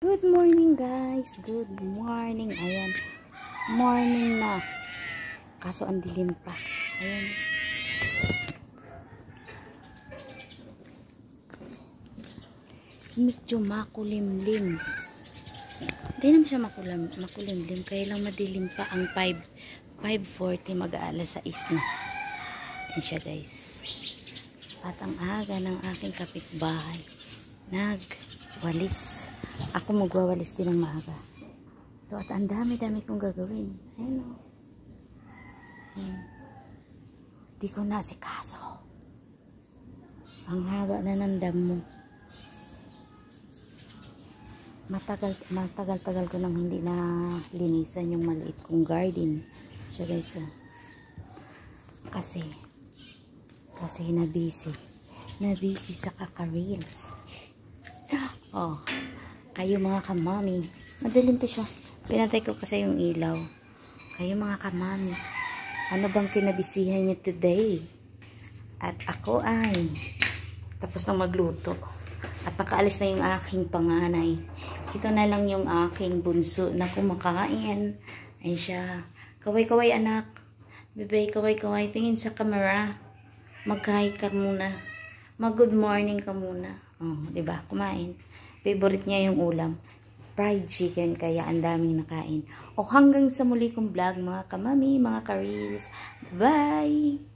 Good morning guys. Good morning. Ayan. Morning na. Kaso ang dilim pa. Ayan. Medyo makulimlim. Hindi naman siya makulimlim. Kaya lang madilim pa ang 5:40 mag-aalas 6 na. Ayan siya guys. At ang aga ng aking kapitbahay. Nagwalis. Ako magwawalis din ng maaga. So, at ang dami-dami kong gagawin. Ayun o. Di ko nasikaso. Ang haba na ng damo. Matagal ko nang hindi na linisan yung maliit kong garden. So guys, kasi na busy sa kaka-reels. Oh, kayo mga kamami, madaling pa siya. Pinatay ko kasi yung ilaw. Kayo mga kamami, ano bang kinabisihan niyo today? At ako ay tapos na magluto. At nakaalis na yung aking panganay. Ito na lang yung aking bunso na kumakain. Ayun siya. Kaway-kaway anak. Bebe, kaway-kaway. Tingin sa camera. Mag-hi ka muna. Mag-good morning ka muna. Oh, diba? Kumain. Favorite niya yung ulam. Fried chicken. Kaya ang daming nakain. O hanggang sa muli kong vlog mga kamami, mga ka-reels. Bye!